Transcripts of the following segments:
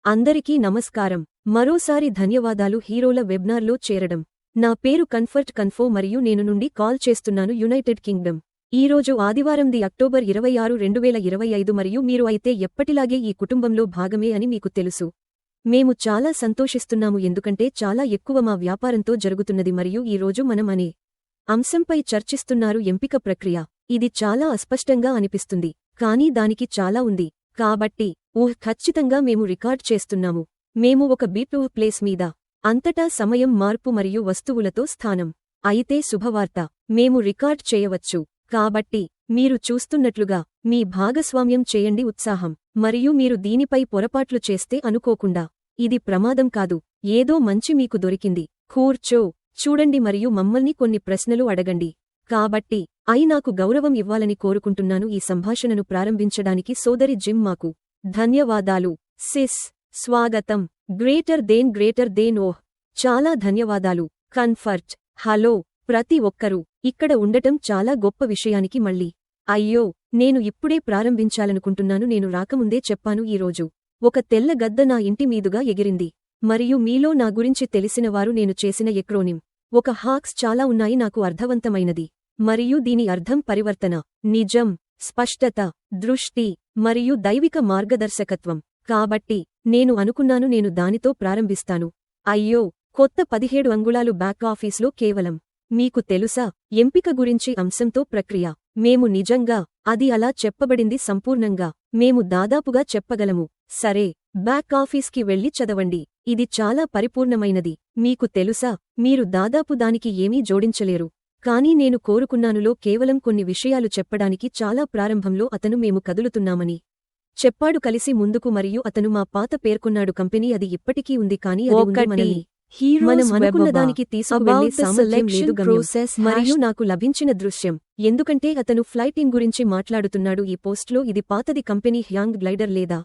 అందరికీ నమస్కారం. మరోసారి ధన్యవాదాలు హీరోల వెబ్నార్లో చేరడం. నా పేరు కన్ఫర్ట్ కన్ఫో మరియు నేను నుండి కాల్ చేస్తున్నాను యునైటెడ్ కింగ్డమ్. ఈరోజు ఆదివారం అక్టోబర్ 26, 2025 మరియు మీరు అయితే ఎప్పటిలాగే ఈ కుటుంబంలో భాగమే అని మీకు తెలుసు. మేము చాలా సంతోషిస్తున్నాము ఎందుకంటే చాలా ఎక్కువ మా వ్యాపారంతో జరుగుతున్నది మరియు ఈ రోజు మనం అనే అంశంపై చర్చిస్తున్నారు ఎంపిక ప్రక్రియ. ఇది చాలా అస్పష్టంగా అనిపిస్తుంది కానీ దానికి చాలా ఉంది. కాబట్టి ఖచ్చితంగా మేము రికార్డ్ చేస్తున్నాము. మేము ఒక B2 ప్లేస్ మీద అంతటా సమయం మార్పు మరియు వస్తువులతో స్థానం. అయితే శుభవార్త, మేము రికార్డ్ చేయవచ్చు. కాబట్టి మీరు చూస్తున్నట్లుగా మీ భాగస్వామ్యం చేయండి ఉత్సాహం. మరియు మీరు దీనిపై పొరపాట్లు చేస్తే అనుకోకుండా. ఇది ప్రమాదం కాదు, ఏదో మంచి మీకు దొరికింది. కూర్చో, చూడండి మరియు మమ్మల్ని కొన్ని ప్రశ్నలు అడగండి. కాబట్టి నాకు గౌరవం ఇవ్వాలని కోరుకుంటున్నాను. ఈ సంభాషణను ప్రారంభించడానికి సోదరి జిమ్ మాకు ధన్యవాదాలు. సిస్, స్వాగతం. గ్రేటర్ దేన్ ఓహ్, చాలా ధన్యవాదాలు. కన్ఫర్ట్, హలో ప్రతి ఒక్కరూ ఇక్కడ ఉండటం చాలా గొప్ప విషయానికి మళ్ళీ. అయ్యో, నేను ఇప్పుడే ప్రారంభించాలనుకుంటున్నాను. నేను రాకముందే చెప్పాను ఈరోజు ఒక తెల్ల గద్ద నా ఇంటి మీదుగా ఎగిరింది. మరియు మీలో నా గురించి తెలిసినవారు నేను చేసిన ఎక్రోనిం ఒక హాక్స్ చాలా ఉన్నాయి నాకు అర్థవంతమైనది. మరియు దీని అర్థం పరివర్తన, నిజం, స్పష్టత, దృష్టి మరియు దైవిక మార్గదర్శకత్వం. కాబట్టి నేను అనుకున్నాను నేను దానితో ప్రారంభిస్తాను. అయ్యో, కొత్త 17 అంగుళాలు బ్యాక్ ఆఫీస్లో కేవలం మీకు తెలుసా ఎంపిక గురించి అంశంతో ప్రక్రియ. మేము నిజంగా అది అలా చెప్పబడింది సంపూర్ణంగా. మేము దాదాపుగా చెప్పగలము. సరే, బ్యాక్ ఆఫీస్కి వెళ్లి చదవండి. ఇది చాలా పరిపూర్ణమైనది. మీకు తెలుసా మీరు దాదాపు దానికి ఏమీ జోడించలేరు. కానీ నేను కోరుకున్నానులో కేవలం కొన్ని విషయాలు చెప్పడానికి. చాలా ప్రారంభంలో అతను మేము కదులుతున్నామని చెప్పాడు కలిసి ముందుకు మరియు అతను మా పాత పేర్కొన్నాడు కంపెనీ అది ఇప్పటికీ ఉంది కానీ అది ఉంది మనల్ని మనం అనుకున్నదానికి తీసుకువెళ్లే సామర్థ్యం లేదు గమ్యం. మరియు నాకు లభించిన దృశ్యం ఎందుకంటే అతను ఫ్లైట్ ఇన్ గురించి మాట్లాడుతున్నాడు ఈ పోస్ట్లో. ఇది పాతది కంపెనీ హ్యాంగ్ గ్లైడర్ లేదా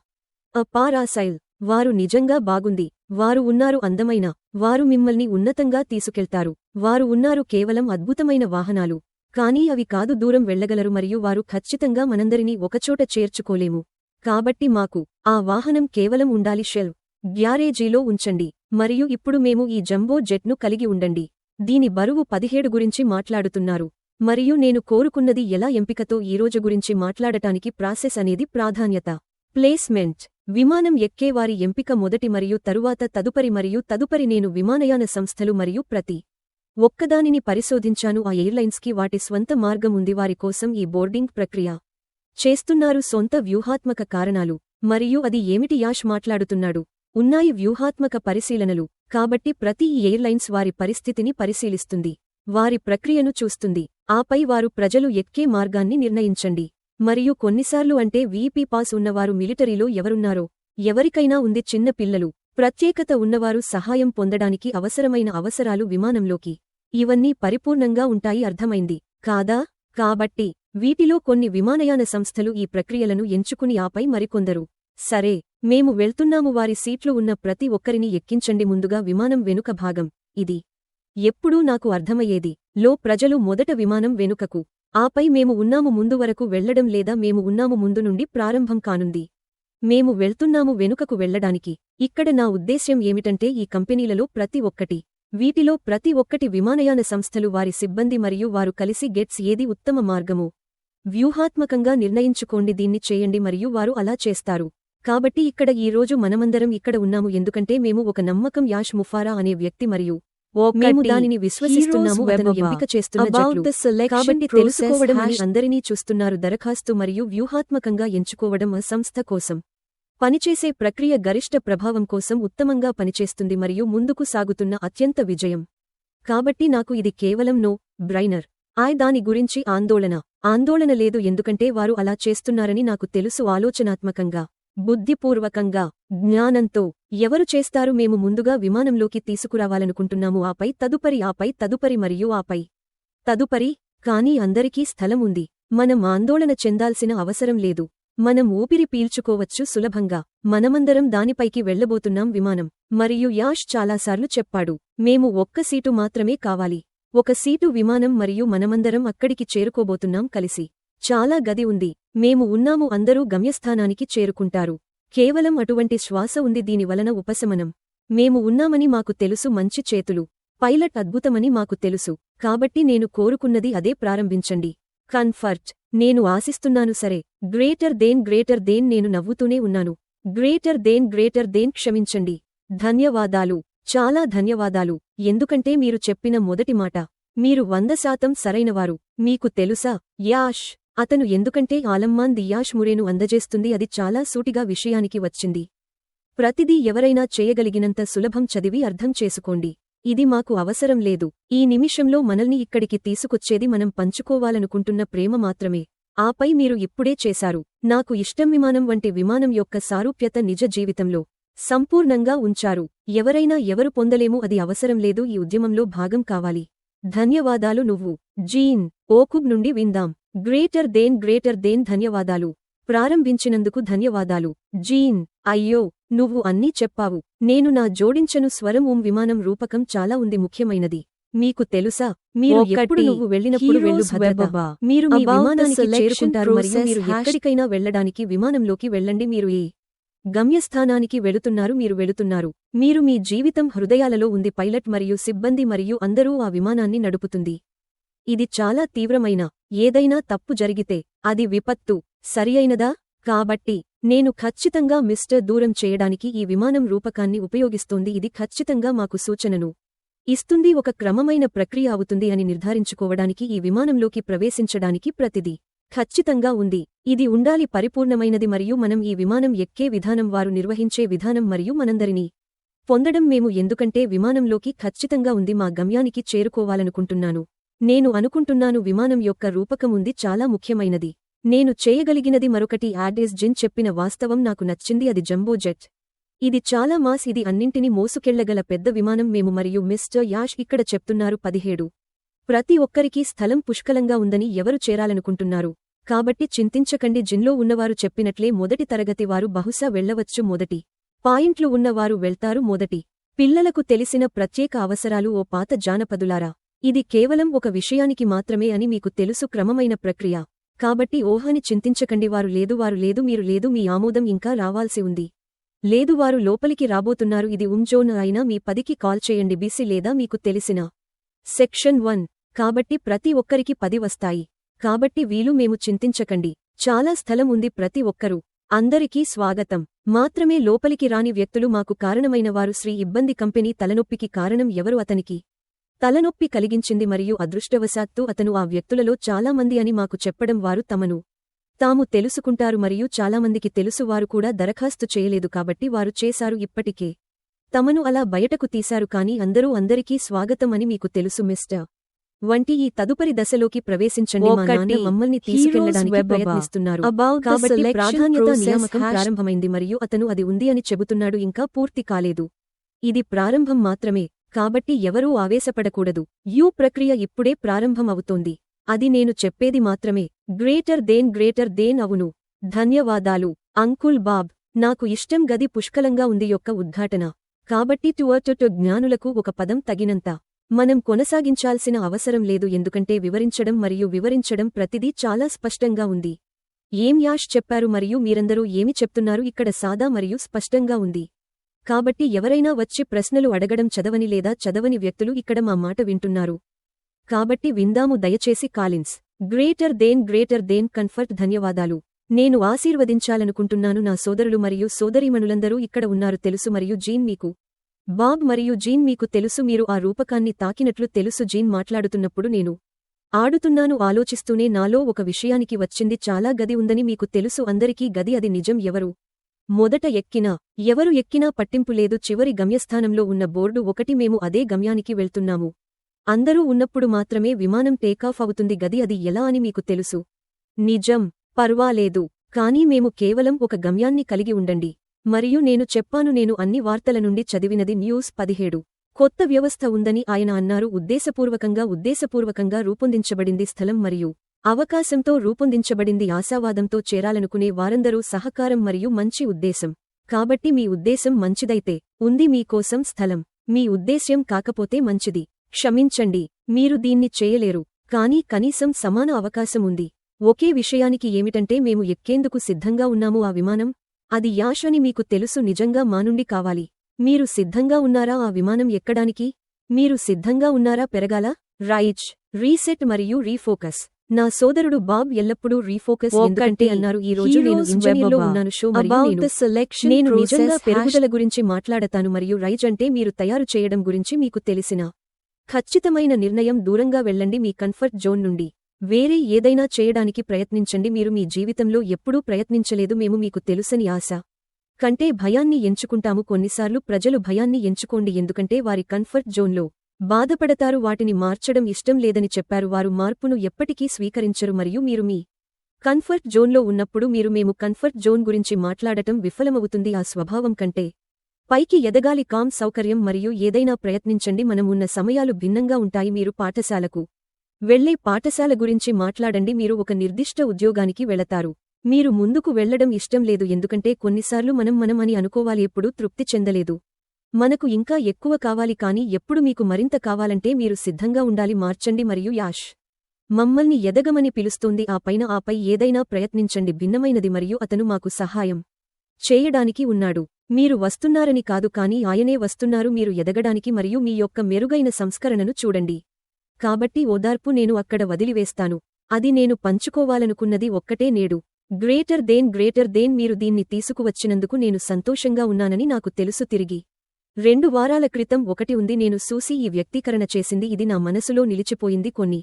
పారాసైల్. వారు నిజంగా బాగుంది. వారు ఉన్నారు అందమైన. వారు మిమ్మల్ని ఉన్నతంగా తీసుకెళ్తారు. వారు ఉన్నారు కేవలం అద్భుతమైన వాహనాలు. కానీ అవి కాదు దూరం వెళ్లగలరు మరియు వారు ఖచ్చితంగా మనందరినీ ఒకచోట చేర్చుకోలేము. కాబట్టి మాకు ఆ వాహనం కేవలం ఉండాలి. షెల్ గ్యారేజీలో ఉంచండి. మరియు ఇప్పుడు మేము ఈ జంబో జెట్ను కలిగి ఉండండి. దీని బరువు 17 గురించి మాట్లాడుతున్నారు. మరియు నేను కోరుకున్నది ఎలా ఎంపికతో ఈరోజు గురించి మాట్లాడటానికి ప్రాసెస్ అనేది ప్రాధాన్యత. ప్లేస్మెంట్, విమానం ఎక్కేవారి ఎంపిక మొదటి మరియు తరువాత తదుపరి మరియు తదుపరి నేను విమానయాన సంస్థలు మరియు ప్రతి ఒక్కదానిని పరిశోధించాను. ఆ ఎయిర్లైన్స్కి వాటి స్వంత మార్గం ఉంది. వారి కోసం ఈ బోర్డింగ్ ప్రక్రియ చేస్తున్నారు సొంత వ్యూహాత్మక కారణాలు. మరియు అది ఏమిటి యాష్ మాట్లాడుతున్నాడు. ఉన్నాయి వ్యూహాత్మక పరిశీలనలు. కాబట్టి ప్రతి ఈ ఎయిర్లైన్స్ వారి పరిస్థితిని పరిశీలిస్తుంది. వారి ప్రక్రియను చూస్తుంది. ఆపై వారు ప్రజలు ఎక్కే మార్గాన్ని నిర్ణయించండి. మరియు కొన్నిసార్లు అంటే వీపీ పాస్ ఉన్నవారు మిలిటరీలో ఎవరున్నారో ఎవరికైనా ఉంది చిన్న పిల్లలు ప్రత్యేకత ఉన్నవారు సహాయం పొందడానికి అవసరమైన అవసరాలు విమానంలోకి. ఇవన్నీ పరిపూర్ణంగా ఉంటాయి అర్థమైంది కాదా. కాబట్టి వీటిలో కొన్ని విమానయాన సంస్థలు ఈ ప్రక్రియలను ఎంచుకుని ఆపై మరికొందరు సరే మేము వెళ్తున్నాము వారి సీట్లు ఉన్న ప్రతి ఒక్కరిని ఎక్కించండి. ముందుగా విమానం వెనుక భాగం. ఇది ఎప్పుడూ నాకు అర్థమయ్యేది. ప్రజలు మొదట విమానం వెనుకకు, ఆపై మేము ఉన్నాము ముందు వరకు వెళ్లడం లేదా మేము ఉన్నాము ముందు నుండి ప్రారంభం కానుంది. మేము వెళ్తున్నాము వెనుకకు వెళ్లడానికి. ఇక్కడ నా ఉద్దేశ్యం ఏమిటంటే ఈ కంపెనీలలో ప్రతి ఒక్కటి, వీటిలో ప్రతి ఒక్కటి విమానయాన సంస్థలు వారి సిబ్బంది మరియు వారు కలిసి గెట్స్ ఏది ఉత్తమ మార్గమో వ్యూహాత్మకంగా నిర్ణయించుకోండి. దీన్ని చేయండి మరియు వారు అలా చేస్తారు. కాబట్టి ఇక్కడ ఈ రోజు మనమందరం ఇక్కడ ఉన్నాము ఎందుకంటే మేము ఒక నమ్మకం యాష్ ముఫారా అనే వ్యక్తి మరియు మేము దానిని విశ్వసిస్తున్నాము. అతను ఎంపిక చేస్తున్న జట్లు. కాబట్టి తెలుసుకోవడం అని అందరినీ చూస్తున్నారు. దరఖాస్తు మరియు వ్యూహాత్మకంగా ఎంచుకోవడం ఆ సంస్థ కోసం పనిచేసే ప్రక్రియ గరిష్ట ప్రభావం కోసం ఉత్తమంగా పనిచేస్తుంది మరియు ముందుకు సాగుతున్న అత్యంత విజయం. కాబట్టి నాకు ఇది కేవలం నో బ్రైనర్. దాని గురించి ఆందోళన లేదు ఎందుకంటే వారు అలా చేస్తున్నారని నాకు తెలుసు. ఆలోచనాత్మకంగా, బుద్ధిపూర్వకంగా, జ్ఞానంతో ఎవరు చేస్తారు. మేము ముందుగా విమానంలోకి తీసుకురావాలనుకుంటున్నాము. ఆపై తదుపరి మరియు ఆపై తదుపరి. కానీ అందరికీ స్థలం ఉంది. మనం ఆందోళన చెందాల్సిన అవసరం లేదు. మనం ఊపిరి పీల్చుకోవచ్చు సులభంగా. మనమందరం దానిపైకి వెళ్లబోతున్నాం విమానం. మరియు యాష్ చాలాసార్లు చెప్పాడు మేము ఒక్క సీటు మాత్రమే కావాలి. ఒక సీటు విమానం మరియు మనమందరం అక్కడికి చేరుకోబోతున్నాం కలిసి. చాలా గది ఉంది. మేము ఉన్నాము అందరూ గమ్యస్థానానికి చేరుకుంటారు. కేవలం అటువంటి శ్వాస ఉంది, దీనివలన ఉపశమనం. మేము ఉన్నామని మాకు తెలుసు, మంచి చేతులు, పైలట్ అద్భుతమని మాకు తెలుసు. కాబట్టి నేను కోరుకున్నది అదే, ప్రారంభించండి. కంఫర్ట్. నేను ఆశిస్తున్నాను, సరే. గ్రేటర్ దేన్ నేను నవ్వుతూనే ఉన్నాను. గ్రేటర్ దేన్ క్షమించండి. ధన్యవాదాలు, చాలా ధన్యవాదాలు. ఎందుకంటే మీరు చెప్పిన మొదటి మాట. మీరు 100% సరైనవారు. మీకు తెలుసా, యాష్ అతను ఎందుకంటే ఆలమ్మాన్ ది యాష్ మురేను అందజేస్తుంది, అది చాలా సూటిగా విషయానికి వచ్చింది. ప్రతిదీ ఎవరైనా చేయగలిగినంత సులభం, చదివి అర్థం చేసుకోండి. ఇది మాకు అవసరం లేదు. ఈ నిమిషంలో మనల్ని ఇక్కడికి తీసుకొచ్చేది మనం పంచుకోవాలనుకుంటున్న ప్రేమ మాత్రమే. ఆపై మీరు ఇప్పుడే చేశారు. నాకు ఇష్టం విమానం వంటి విమానం యొక్క సారూప్యత నిజ జీవితంలో సంపూర్ణంగా ఉంచారు. ఎవరైనా ఎవరు పొందలేము, అది అవసరం లేదు, ఈ ఉద్యమంలో భాగం కావాలి. ధన్యవాదాలు. నువ్వు జీన్ ఓకుబ్ నుండి విందాం. గ్రేటర్ దేన్ ధన్యవాదాలు. ప్రారంభించినందుకు ధన్యవాదాలు జీన్. అయ్యో, నువ్వు అన్నీ చెప్పావు. నేను నా జోడించను స్వరం. విమానం రూపకం చాలా ఉంది, ముఖ్యమైనది. మీకు తెలుసా, మీరు ఎప్పుడు నువ్వు వెళ్ళినప్పుడు వెళ్ళు భద్రత. మీరు మీ విమానానికి చేరుకుంటారు మరియు మీరు ఎక్కడికైనా వెళ్లడానికి విమానంలోకి వెళ్ళండి. మీరు ఏ గమ్యస్థానానికి వెళుతున్నారు, మీరు వెళుతున్నారు. మీరు మీ జీవితం హృదయాలలో ఉంది. పైలట్ మరియు సిబ్బంది మరియు అందరూ ఆ విమానాన్ని నడుపుతుంది. ఇది చాలా తీవ్రమైన ఏదైనా తప్పు జరిగితే అది విపత్తు, సరియైనదా? కాబట్టి నేను ఖచ్చితంగా మిస్టర్ దూరం చేయడానికి ఈ విమానం రూపకాన్ని ఉపయోగిస్తోంది. ఇది ఖచ్చితంగా మాకు సూచనను ఇస్తుంది, ఒక క్రమమైన ప్రక్రియ అవుతుంది అని నిర్ధారించుకోవడానికి ఈ విమానంలోకి ప్రవేశించడానికి ప్రతిదీ ఖచ్చితంగా ఉంది. ఇది ఉండాలి, పరిపూర్ణమైనది. మరియు మనం ఈ విమానం ఎక్కే విధానం, వారు నిర్వహించే విధానం మరియు మనందరినీ పొందడం మేము, ఎందుకంటే విమానంలోకి ఖచ్చితంగా ఉంది. మా గమ్యానికి చేరుకోవాలనుకుంటున్నాను. నేను అనుకుంటున్నాను విమానం యొక్క రూపకం ఉంది, చాలా ముఖ్యమైనది. నేను చేయగలిగినది మరొకటి, యాడేస్ జిన్ చెప్పిన వాస్తవం నాకు నచ్చింది, అది జంబో జెట్. ఇది చాలా మాస్, ఇది అన్నింటినీ మోసుకెళ్లగల పెద్ద విమానం. మేము మరియు మిస్టర్ యాష్ ఇక్కడ చెప్తున్నారు 17. ప్రతి ఒక్కరికీ స్థలం పుష్కలంగా ఉందని ఎవరు చేరాలనుకుంటున్నారు. కాబట్టి చింతించకండి. జిన్లో ఉన్నవారు చెప్పినట్లే మొదటి తరగతి వారు బహుశా వెళ్లవచ్చు, మొదటి పాయింట్లు ఉన్నవారు వెళ్తారు. మొదటి పిల్లలకు తెలిసిన ప్రత్యేక అవసరాలు. ఓ పాత జానపదులారా, ఇది కేవలం ఒక విషయానికి మాత్రమే అని మీకు తెలుసు, క్రమమైన ప్రక్రియ. కాబట్టి ఓహాని చింతించకండి. వారు లేదు, మీరు లేదు, మీ ఆమోదం ఇంకా రావాల్సి ఉంది. లేదు, వారు లోపలికి రాబోతున్నారు. ఇది జోన్ అయినా మీ 10కి కాల్ చేయండి, బీసీ లేదా మీకు తెలిసిన సెక్షన్ 1. కాబట్టి ప్రతి ఒక్కరికి 10 వస్తాయి. కాబట్టి మేము చింతించకండి, చాలా స్థలం ఉంది. ప్రతి ఒక్కరూ, అందరికీ స్వాగతం. మాత్రమే లోపలికి రాని వ్యక్తులు మాకు కారణమైన వారు. శ్రీ ఇబ్బంది కంపెనీ తలనొప్పికి కారణం ఎవరు? అతనికి తలనొప్పి కలిగించింది మరియు అదృష్టవశాత్తు అతను ఆ వ్యక్తులలో చాలామంది అని మాకు చెప్పడం. వారు తమను తాము తెలుసుకుంటారు మరియు చాలామందికి తెలుసు, వారు కూడా దరఖాస్తు చేయలేదు కాబట్టి వారు చేశారు, ఇప్పటికే తమను అలా బయటకు తీశారు. కానీ అందరికీ స్వాగతం అని మీకు తెలుసు మిస్టర్ వంటి ఈ తదుపరి దశలోకి ప్రవేశించండి. మా నాన్న మమ్మల్ని తీసుకెళ్లడానికి ప్రయత్నిస్తున్నారు. కాబట్టి ప్రాధాన్యత నియామకం ప్రారంభమైంది మరియు అతను అది ఉంది అని చెబుతున్నాడు, ఇంకా పూర్తి కాలేదు. ఇది ప్రారంభం మాత్రమే. కాబట్టి ఎవరూ ఆవేశపడకూడదు. ప్రక్రియ ఇప్పుడే ప్రారంభం అవుతోంది. అది నేను చెప్పేది మాత్రమే. గ్రేటర్ దేన్ అవును. ధన్యవాదాలు అంకుల్ బాబ్. నాకు ఇష్టం గది పుష్కలంగా ఉంది యొక్క ఉద్ఘాటన. కాబట్టి జ్ఞానులకు ఒక పదం తగినంత. మనం కొనసాగించాల్సిన అవసరం లేదు, ఎందుకంటే వివరించడం మరియు వివరించడం ప్రతిదీ చాలా స్పష్టంగా ఉంది. ఏం యాష్ చెప్పారు మరియు మీరందరూ ఏమి చెప్తున్నారు ఇక్కడ సాదా మరియు స్పష్టంగా ఉంది. కాబట్టి ఎవరైనా వచ్చి ప్రశ్నలు అడగడం చదవని లేదా చదవని వ్యక్తులు ఇక్కడ మా మాట వింటున్నారు. కాబట్టి విందాము దయచేసి. కాలిన్స్. Greater than comfort. ధన్యవాదాలు. నేను ఆశీర్వదించాలనుకుంటున్నాను నా సోదరులు మరియు సోదరీమణులందరూ ఇక్కడ ఉన్నారు తెలుసు, మరియు జీన్ మీకు బాబ్ మరియు జీన్ మీకు తెలుసు, మీరు ఆ రూపకాన్ని తాకినట్లు తెలుసు. జీన్ మాట్లాడుతున్నప్పుడు నేను ఆడుతున్నాను, ఆలోచిస్తూనే నాలో ఒక విషయానికి వచ్చింది. చాలా గది ఉందని మీకు తెలుసు, అందరికీ గది. అది నిజం. మొదట ఎవరు ఎక్కినా పట్టింపు లేదు. చివరి గమ్యస్థానంలో ఉన్న బోర్డు ఒకటి, మేము అదే గమ్యానికి వెళ్తున్నాము. అందరూ ఉన్నప్పుడు మాత్రమే విమానం టేకాఫ్ అవుతుంది. గది అది ఎలా అని మీకు తెలుసు. నిజం. పర్వాలేదు. కానీ మేము కేవలం ఒక గమ్యాన్ని కలిగి ఉండండి. మరియు నేను చెప్పాను, నేను అన్ని వార్తల నుండి చదివినది న్యూస్ 17. కొత్త వ్యవస్థ ఉందని ఆయన అన్నారు. ఉద్దేశపూర్వకంగా రూపొందించబడింది. స్థలం మరియు అవకాశంతో రూపొందించబడింది. ఆశావాదంతో చేరాలనుకునే వారందరూ సహకారం మరియు మంచి ఉద్దేశం. కాబట్టి మీ ఉద్దేశం మంచిదైతే ఉంది మీకోసం స్థలం. మీ ఉద్దేశ్యం కాకపోతే మంచిది. క్షమించండి, మీరు దీన్ని చేయలేరు. కానీ కనీసం సమాన అవకాశం ఉంది. ఒకే విషయానికి ఏమిటంటే మేము ఎక్కేందుకు సిద్ధంగా ఉన్నాము. ఆ విమానం అది యాష్ అని మీకు తెలుసు. నిజంగా మా నుండి కావాలి. మీరు సిద్ధంగా ఉన్నారా ఆ విమానం ఎక్కడానికి? మీరు సిద్ధంగా ఉన్నారా పెరగాల? రైట్, రీసెట్ మరియు రీఫోకస్. నా సోదరుడు బాబ్ ఎల్లప్పుడూ రీఫోకస్ ఎందుకంటే అన్నారు ఈ రోజు నేను ఇంజనీర్లో ఉన్నాను షో మరియు నేను నిజంగా పెరుగుదల గురించి మాట్లాడతాను మరియు రైజ్ అంటే మీరు తయారు చేయడం గురించి మీకు తెలిసిన ఖచ్చితమైన నిర్ణయం. దూరంగా వెళ్ళండి మీ కంఫర్ట్ జోన్ నుండి. వేరే ఏదైనా చేయడానికి ప్రయత్నించండి. మీరు మీ జీవితంలో ఎప్పుడూ ప్రయత్నించలేదు. మేము మీకు తెలుసని ఆశ కంటే భయాన్ని ఎంచుకుంటాము. కొన్నిసార్లు ప్రజలు భయాన్ని ఎంచుకోండి ఎందుకంటే వారి కంఫర్ట్ జోన్లో బాధపడతారు. వాటిని మార్చడం ఇష్టం లేదని చెప్పారు. వారు మార్పును ఎప్పటికీ స్వీకరించరు మరియు మీరు మీ కంఫర్ట్ జోన్లో ఉన్నప్పుడు మేము కంఫర్ట్ జోన్ గురించి మాట్లాడటం విఫలమవుతుంది. ఆ స్వభావం కంటే పైకి ఎదగాలి. కామ్ సౌకర్యం మరియు ఏదైనా ప్రయత్నించండి. మనం ఉన్న సమయాలు భిన్నంగా ఉంటాయి. మీరు పాఠశాలకు వెళ్లే పాఠశాల గురించి మాట్లాడండి. మీరు ఒక నిర్దిష్ట ఉద్యోగానికి వెళతారు. మీరు ముందుకు వెళ్లడం ఇష్టం లేదు ఎందుకంటే కొన్నిసార్లు మనం అని అనుకోవాలి. ఎప్పుడూ తృప్తి చెందలేదు. మనకు ఇంకా ఎక్కువ కావాలి కానీ ఎప్పుడు మీకు మరింత కావాలంటే మీరు సిద్ధంగా ఉండాలి. మార్చండి మరియు యాష్ మమ్మల్ని ఎదగమని పిలుస్తోంది. ఆపై ఏదైనా ప్రయత్నించండి భిన్నమైనది మరియు అతను మాకు సహాయం చేయడానికి ఉన్నాడు. మీరు వస్తున్నారని కాదు కానీ ఆయనే వస్తున్నారు మీరు ఎదగడానికి మరియు మీ యొక్క మెరుగైన సంస్కరణను చూడండి. కాబట్టి ఓదార్పు నేను అక్కడ వదిలివేస్తాను. అది నేను పంచుకోవాలనుకున్నది ఒక్కటే నేడు. గ్రేటర్ దేన్ మీరు దీన్ని తీసుకువచ్చినందుకు నేను సంతోషంగా ఉన్నానని నాకు తెలుసు. తిరిగి 2 వారాల క్రితం ఒకటి ఉంది నేను సూసి ఈ వ్యక్తీకరణ చేసింది. ఇది నా మనసులో నిలిచిపోయింది. కొన్ని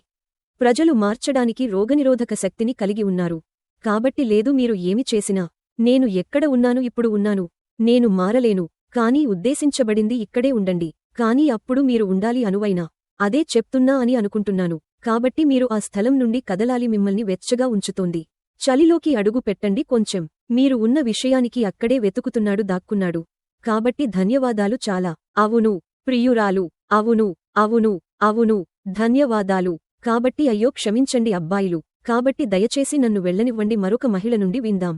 ప్రజలు మార్చడానికి రోగనిరోధక శక్తిని కలిగి ఉన్నారు. కాబట్టి లేదు మీరు ఏమి చేసినా నేను ఎక్కడ ఉన్నాను ఇప్పుడు ఉన్నాను. నేను మారలేను కానీ ఉద్దేశించబడింది ఇక్కడే ఉండండి. కానీ అప్పుడు మీరు ఉండాలి అనువైనా అదే చెప్తున్నా అని అనుకుంటున్నాను. కాబట్టి మీరు ఆ స్థలం నుండి కదలాలి. మిమ్మల్ని వెచ్చగా ఉంచుతోంది. చలిలోకి అడుగు పెట్టండి కొంచెం. మీరు ఉన్న విషయానికి అక్కడే వెతుకుతున్నాడు దాక్కున్నాడు. కాబట్టి ధన్యవాదాలు చాలా. అవును ప్రియురాలు, అవును అవును అవును ధన్యవాదాలు. కాబట్టి అయ్యో క్షమించండి అబ్బాయిలు. కాబట్టి దయచేసి నన్ను వెళ్ళనివ్వండి. మరొక మహిళ నుండి విందాం.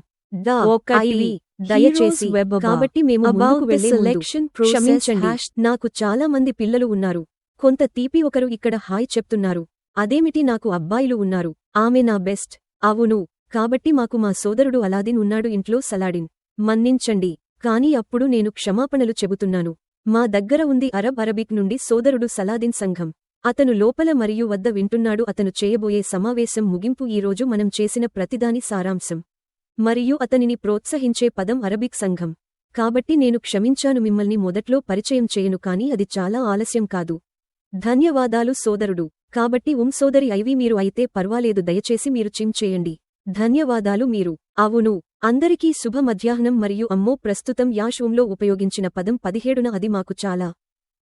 దయచేసి. కాబట్టి మేము ముందుకు వెళ్లే ముందు క్షమించండి. నాకు చాలా మంది పిల్లలు ఉన్నారు. కొంత తీపి ఒకరు ఇక్కడ హాయ్ చెప్తున్నారు. అదేమిటి నాకు అబ్బాయిలు ఉన్నారు. ఆమె నా బెస్ట్. అవును కాబట్టి మాకు మా సోదరుడు అలాదిన్ ఉన్నాడు ఇంట్లో. సలాడిన్ మన్నించండి కానీ అప్పుడు నేను క్షమాపణలు చెబుతున్నాను. మా దగ్గర ఉంది అరబిక్ నుండి సోదరుడు సలాదిన్ సంఘం. అతను లోపల మరియు వద్ద వింటున్నాడు. అతను చేయబోయే సమావేశం ముగింపు ఈరోజు మనం చేసిన ప్రతిదాని సారాంశం మరియు అతనిని ప్రోత్సహించే పదం అరబిక్ సంఘం. కాబట్టి నేను క్షమించాను మిమ్మల్ని మొదట్లో పరిచయం చేయను కానీ అది చాలా ఆలస్యం కాదు. ధన్యవాదాలు సోదరుడు. కాబట్టి సోదరి ఐవి మీరు అయితే పర్వాలేదు దయచేసి మీరు చిమ్ చేయండి. ధన్యవాదాలు మీరు. అవును అందరికీ శుభ మధ్యాహ్నం మరియు అమ్మో ప్రస్తుతం యాష్ లో ఉపయోగించిన పదం 17న అది మాకు చాలా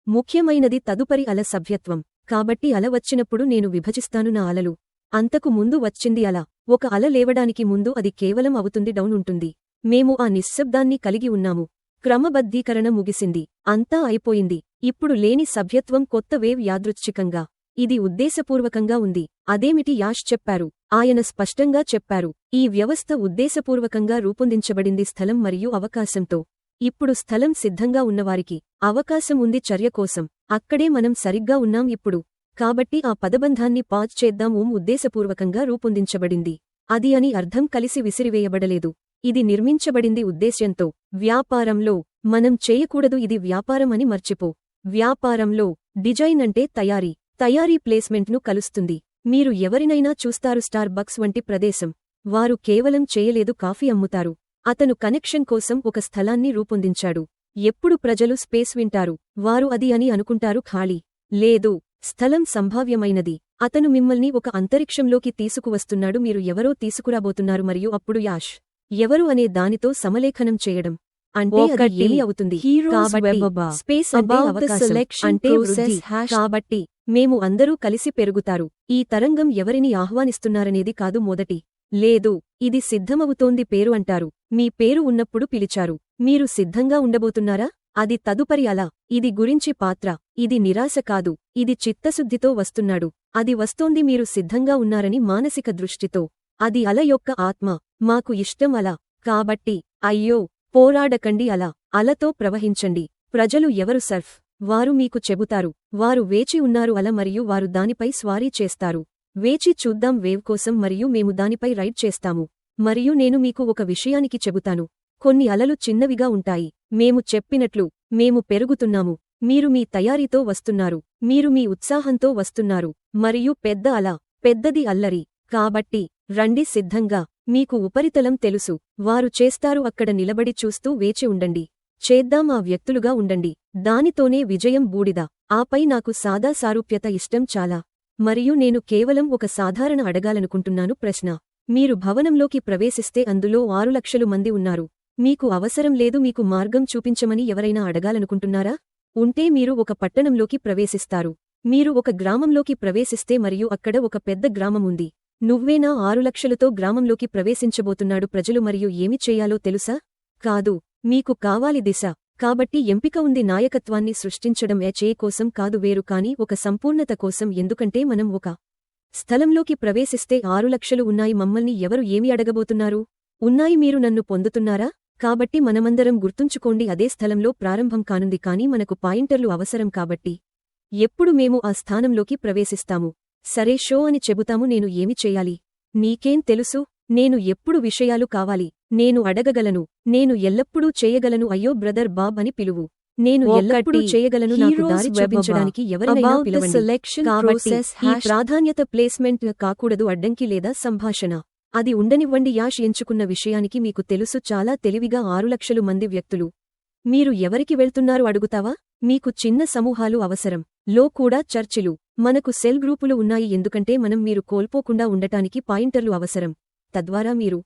ముఖ్యమైనది. తదుపరి అల సభ్యత్వం. కాబట్టి అల వచ్చినప్పుడు నేను విభజిస్తాను నా అలలు. అంతకు ముందు వచ్చింది అల. ఒక అల లేవడానికి ముందు అది కేవలం అవుతుంది డౌన్ ఉంటుంది. మేము ఆ నిశ్శబ్దాన్ని కలిగి ఉన్నాము. క్రమబద్ధీకరణ ముగిసింది. అంతా అయిపోయింది. ఇప్పుడు లేని సభ్యత్వం కొత్త వేవ్ యాదృచ్ఛికంగా. ఇది ఉద్దేశపూర్వకంగా ఉంది. అదేమిటి యాష్ చెప్పారు. ఆయన స్పష్టంగా చెప్పారు. ఈ వ్యవస్థ ఉద్దేశపూర్వకంగా రూపొందించబడింది స్థలం మరియు అవకాశంతో. ఇప్పుడు స్థలం సిద్ధంగా ఉన్నవారికి అవకాశం ఉంది చర్య కోసం. అక్కడే మనం సరిగ్గా ఉన్నాం ఇప్పుడు. కాబట్టి ఆ పదబంధాన్ని పాజ్ చేద్దాం. ఉద్దేశపూర్వకంగా రూపొందించబడింది. అది అని అర్థం కలిసి విసిరివేయబడలేదు. ఇది నిర్మించబడింది ఉద్దేశ్యంతో. వ్యాపారంలో మనం చేయకూడదు ఇది వ్యాపారం అని మర్చిపో. వ్యాపారంలో డిజైన్ అంటే తయారీ ప్లేస్మెంట్ను కలుస్తుంది. మీరు ఎవరినైనా చూస్తారు స్టార్ బక్స్ వంటి ప్రదేశం. వారు కేవలం చేయలేదు కాఫీ అమ్ముతారు. అతను కనెక్షన్ కోసం ఒక స్థలాన్ని రూపొందించాడు. ఎప్పుడు ప్రజలు స్పేస్ వింటారు వారు అది అని అనుకుంటారు ఖాళీ లేదు. స్థలం సంభావ్యమైనది. అతను మిమ్మల్ని ఒక అంతరిక్షంలోకి తీసుకువస్తున్నాడు. మీరు ఎవరో తీసుకురాబోతున్నారు మరియు అప్పుడు యాష్ ఎవరు అనే దానితో సమలేఖనం చేయడం అంటే అది ఏమి అవుతుంది. కాబట్టి స్పేస్ అంటే అవకాశం అంటే వృద్ధి. కాబట్టి మేము అందరూ కలిసి పెరుగుతారు. ఈ తరంగం ఎవరిని ఆహ్వానిస్తున్నారనేది కాదు మొదటి. లేదు ఇది సిద్ధమవుతోంది పేరు అంటారు. మీ పేరు ఉన్నప్పుడు పిలిచారు. మీరు సిద్ధంగా ఉండబోతున్నారా? అది తదుపరి అల. ఇది గురించి పాత్ర. ఇది నిరాశ కాదు. ఇది చిత్తశుద్ధితో వస్తున్నాడు. అది వస్తోంది మీరు సిద్ధంగా ఉన్నారని మానసిక దృష్టితో. అది అల యొక్క ఆత్మ. మాకు ఇష్టం అల. కాబట్టి అయ్యో పోరాడకండి అల. అలతో ప్రవహించండి. ప్రజలు ఎవరు సర్ఫ్ వారు మీకు చెబుతారు. వారు వేచి ఉన్నారు అల మరియు వారు దానిపై స్వారీ చేస్తారు. వేచి చూద్దాం వేవ్ కోసం మరియు మేము దానిపై రైడ్ చేస్తాము. మరియు నేను మీకు ఒక విషయానికి చెబుతాను. కొన్ని అలలు చిన్నవిగా ఉంటాయి. మేము చెప్పినట్లు మేము పెరుగుతున్నాము. మీరు మీ తయారీతో వస్తున్నారు. మీరు మీ ఉత్సాహంతో వస్తున్నారు. మరియు పెద్ద అల, పెద్దది అల్లరి. కాబట్టి రండి సిద్ధంగా. మీకు ఉపరితలం తెలుసు. వారు చేస్తారు. అక్కడ నిలబడి చూస్తూ వేచి ఉండండి. చేద్దాం. ఆ వ్యక్తులుగా ఉండండి. దానితోనే విజయం బూడిద. ఆపై నాకు సాదా సారూప్యత ఇష్టం చాలా. మరియు నేను కేవలం ఒక సాధారణ అడగాలనుకుంటున్నాను ప్రశ్న. మీరు భవనంలోకి ప్రవేశిస్తే అందులో 6 లక్షలు మంది ఉన్నారు. మీకు అవసరం లేదు. మీకు మార్గం చూపించమని ఎవరైనా అడగాలనుకుంటున్నారా? ఉంటే మీరు ఒక పట్టణంలోకి ప్రవేశిస్తారు. మీరు ఒక గ్రామంలోకి ప్రవేశిస్తే మరియు అక్కడ ఒక పెద్ద గ్రామం ఉంది. నువ్వేనా 6 లక్షలతో గ్రామంలోకి ప్రవేశించబోతున్నాడు ప్రజలు మరియు ఏమి చేయాలో తెలుసా? కాదు. మీకు కావాలి దిశ. కాబట్టి ఎంపిక ఉంది. నాయకత్వాన్ని సృష్టించడం కోసం కాదు, వేరు కాని ఒక సంపూర్ణత కోసం. ఎందుకంటే మనం ఒక స్థలంలోకి ప్రవేశిస్తే 6 లక్షలు ఉన్నాయి. మమ్మల్ని ఎవరు ఏమి అడగబోతున్నారు? ఉన్నాయి. మీరు నన్ను పొందుతున్నారా? కాబట్టి మనమందరం గుర్తుంచుకోండి, అదే స్థలంలో ప్రారంభం కానుంది. కానీ మనకు పాయింటర్లు అవసరం. కాబట్టి ఎప్పుడు మేము ఆ స్థానంలోకి ప్రవేశిస్తాము, సరే షో అని చెబుతాము. నేను ఏమి చేయాలి? నీకేం తెలుసు? నేను ఎప్పుడు విషయాలు కావాలి. నేను అడగగలను. నేను ఎల్లప్పుడూ చేయగలను. అయ్యో బ్రదర్ బాబ్ అని పిలువు. నేను ఎల్లప్పుడూ చేయగలను. నాకు దారి చూపించడానికి ఎవరినైనా పిలవండి. కాబట్టి ఈ ప్రాధాన్యత ప్లేస్మెంట్ కాకూడదు, అడ్డంకి లేదా సంభాషణ. అది ఉండనివ్వండి. యాష్ ఎంచుకున్న విషయానికి మీకు తెలుసు, చాలా తెలివిగా 6 లక్షలు మంది వ్యక్తులు. మీరు ఎవరికి వెళ్తున్నారు అడుగుతావా? మీకు చిన్న సమూహాలు అవసరం. లో కూడా చర్చిలు. మనకు సెల్ గ్రూపులు ఉన్నాయి. ఎందుకంటే మీరు కోల్పోకుండా ఉండటానికి పాయింటర్లు అవసరం. తద్వారా మీరు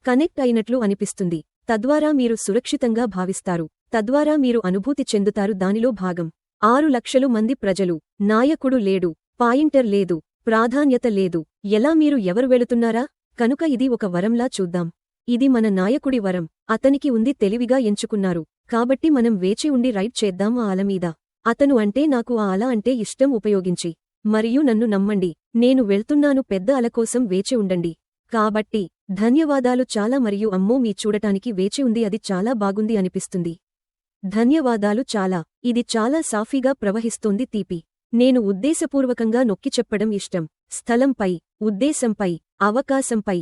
కనెక్ట్ అయినట్లు అనిపిస్తుంది. తద్వారా మీరు సురక్షితంగా భావిస్తారు. తద్వారా మీరు అనుభూతి చెందుతారు. దానిలో భాగం 6 లక్షలు మంది ప్రజలు. నాయకుడు లేడు. పాయింటర్ లేదు. ప్రాధాన్యత లేదు. ఎలా? మీరు ఎవరు వెళుతున్నారా? కనుక ఇది ఒక వరంలా చూద్దాం. ఇది మన నాయకుడి వరం. అతనికి ఉంది. తెలివిగా ఎంచుకున్నారు. కాబట్టి మనం వేచి ఉండి రైట్ చేద్దాం ఆ అల మీద. అతను అంటే నాకు ఆ అల అంటే ఇష్టం. ఉపయోగించి మరియు నన్ను నమ్మండి. నేను వెళ్తున్నాను. పెద్ద అల కోసం వేచి ఉండండి. కాబట్టి ధన్యవాదాలు చాలా. మరియు అమ్మో, మీ చూడటానికి వేచి ఉంది. అది చాలా బాగుంది అనిపిస్తుంది. ధన్యవాదాలు చాలా. ఇది చాలా సాఫీగా ప్రవహిస్తోంది. తీపి. నేను ఉద్దేశపూర్వకంగా నొక్కి చెప్పడం ఇష్టం. స్థలంపై, ఉద్దేశంపై, అవకాశంపై,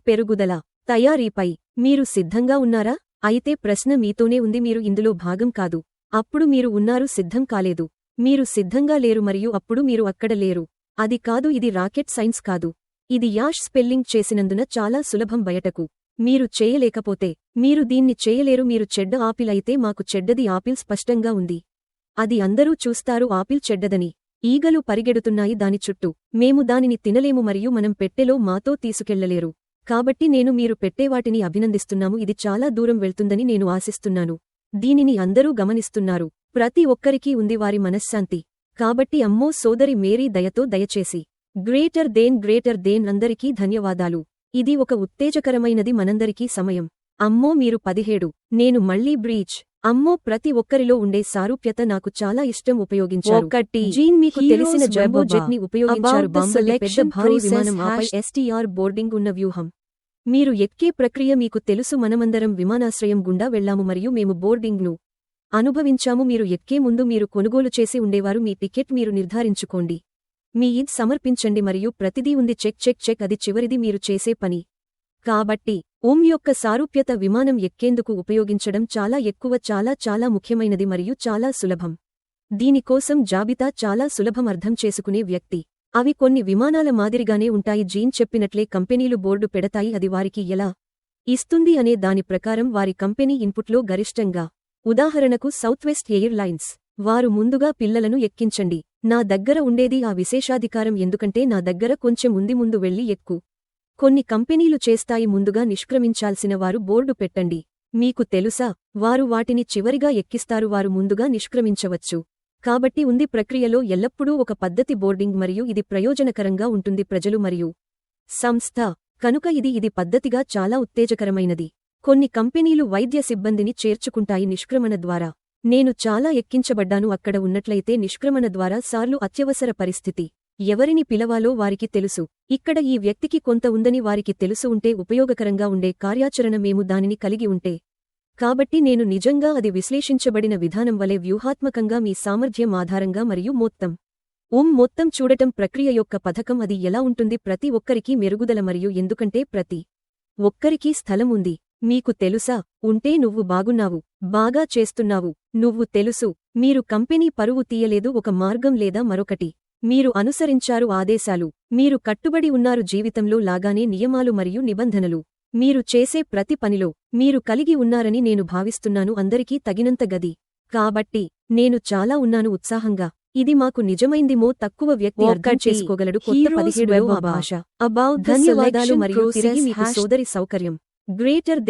పెరుగుదల, తయారీపై. మీరు సిద్ధంగా ఉన్నారా? అయితే ప్రశ్న మీతోనే ఉంది. మీరు ఇందులో భాగం కాదు. అప్పుడు మీరు ఉన్నారు, సిద్ధం కాలేదు. మీరు సిద్ధంగా లేరు మరియు అప్పుడు మీరు అక్కడ లేరు. అది కాదు. ఇది రాకెట్ సైన్స్ కాదు. ఇది యాష్ స్పెల్లింగ్ చేసినందున చాలా సులభం. బయటకు మీరు చేయలేకపోతే మీరు దీన్ని చేయలేరు. మీరు చెడ్డ ఆపిల్ అయితే మాకు చెడ్డది ఆపిల్ స్పష్టంగా ఉంది. అది అందరూ చూస్తారు ఆపిల్ చెడ్డదని. ఈగలు పరిగెడుతున్నాయి దాని చుట్టూ. మేము దానిని తినలేము మరియు మనం పెట్టెలో మాతో తీసుకెళ్లలేరు. కాబట్టి మీరు పెట్టేవాటిని అభినందిస్తున్నాము. ఇది చాలా దూరం వెళ్తుందని నేను ఆశిస్తున్నాను. దీనిని అందరూ గమనిస్తున్నారు. ప్రతి ఒక్కరికీ ఉంది వారి మనశ్శాంతి. కాబట్టి అమ్మో సోదరి మేరీ, దయతో దయచేసి గ్రేటర్ దేన్ అందరికీ ధన్యవాదాలు. ఇది ఒక ఉత్తేజకరమైనది మనందరికీ సమయం. అమ్మో మీరు 17. నేను మళ్ళీ బ్రీచ్. అమ్మో ప్రతి ఒక్కరిలో ఉండే సారూప్యత నాకు చాలా ఇష్టం. ఉపయోగించారు. జీన్ మీకు తెలిసిన జంబో జెట్ ని ఉపయోగించారు. బాంబల్లి పెద్ద భారీ విమానం, ఆపై ఎస్టీఆర్ బోర్డింగ్ ఉన్న వ్యూహం. మీరు ఎక్కే ప్రక్రియ మీకు తెలుసు. మనమందరం విమానాశ్రయం గుండా వెళ్లాము మరియు మేము బోర్డింగ్ను అనుభవించాము. మీరు ఎక్కే ముందు మీరు కొనుగోలు చేసి ఉండేవారు. మీ టికెట్ మీరు నిర్ధారించుకోండి. మీ ఇద్ సమర్పించండి మరియు ప్రతిదీ ఉంది. చెక్. అది చివరిది మీరు చేసే పని. కాబట్టి యొక్క సారూప్యత విమానం ఎక్కేందుకు ఉపయోగించడం చాలా ఎక్కువ, చాలా ముఖ్యమైనది మరియు చాలా సులభం. దీనికోసం జాబితా చాలా సులభం అర్థం చేసుకునే వ్యక్తి. అవి కొన్ని విమానాల మాదిరిగానే ఉంటాయి. జీన్ చెప్పినట్లే కంపెనీలు బోర్డు పెడతాయి. అది వారికి ఎలా ఇస్తుంది అనే దాని ప్రకారం వారి కంపెనీ ఇన్పుట్లో గరిష్టంగా. ఉదాహరణకు సౌత్వెస్ట్ ఎయిర్ లైన్స్. వారు ముందుగా పిల్లలను ఎక్కించండి. నా దగ్గర ఉండేది ఆ విశేషాధికారం, ఎందుకంటే నా దగ్గర కొంచెం ఉంది. ముందు వెళ్లి ఎక్కు. కొన్ని కంపెనీలు చేస్తాయి. ముందుగా నిష్క్రమించాల్సిన వారు బోర్డు పెట్టండి. మీకు తెలుసా, వారు వాటిని చివరిగా ఎక్కిస్తారు. వారు ముందుగా నిష్క్రమించవచ్చు. కాబట్టి ఉంది ప్రక్రియలో ఎల్లప్పుడూ ఒక పద్ధతి బోర్డింగ్ మరియు ఇది ప్రయోజనకరంగా ఉంటుంది ప్రజలు మరియు సంస్థ. కనుక ఇది పద్ధతిగా చాలా ఉత్తేజకరమైనది. కొన్ని కంపెనీలు వైద్య సిబ్బందిని చేర్చుకుంటాయి నిష్క్రమణ ద్వారా. నేను చాలా ఎక్కించబడ్డాను. అక్కడ ఉన్నట్లయితే నిష్క్రమణ ద్వారా సార్లు అత్యవసర పరిస్థితి. ఎవరిని పిలవాలో వారికి తెలుసు. ఇక్కడ ఈ వ్యక్తికి కొంత ఉందని వారికి తెలుసు. ఉంటే ఉపయోగకరంగా ఉండే కార్యాచరణ మేము దానిని కలిగి ఉంటే. కాబట్టి నేను నిజంగా అది విశ్లేషించబడిన విధానం వలె వ్యూహాత్మకంగా మీ సామర్థ్యం ఆధారంగా మరియు మొత్తం చూడటం ప్రక్రియ యొక్క పథకం. అది ఎలా ఉంటుంది ప్రతి ఒక్కరికీ మెరుగుదల మరియు ఎందుకంటే ప్రతి ఒక్కరికీ స్థలం ఉంది. మీకు తెలుసా, ఉంటే నువ్వు బాగున్నావు, బాగా చేస్తున్నావు, నువ్వు తెలుసు, మీరు కంపెనీ పరువు తీయలేదు ఒక మార్గం లేదా మరొకటి. మీరు అనుసరించారు ఆదేశాలు, మీరు కట్టుబడి ఉన్నారు జీవితంలో లాగానే నియమాలు మరియు నిబంధనలు. మీరు చేసే ప్రతి పనిలో మీరు కలిగి ఉన్నారని నేను భావిస్తున్నాను అందరికీ తగినంత గది. కాబట్టి నేను చాలా ఉన్నాను ఉత్సాహంగా. ఇది మాకు నిజమైందిమో తక్కువ వ్యక్తి అర్థం చేసుకోగలడు. కొత్త 17వ ఆ భాష. ధన్యవాదాలు మరియు తిరిగి మీకు సోదరి సౌకర్యం. గ్రేటర్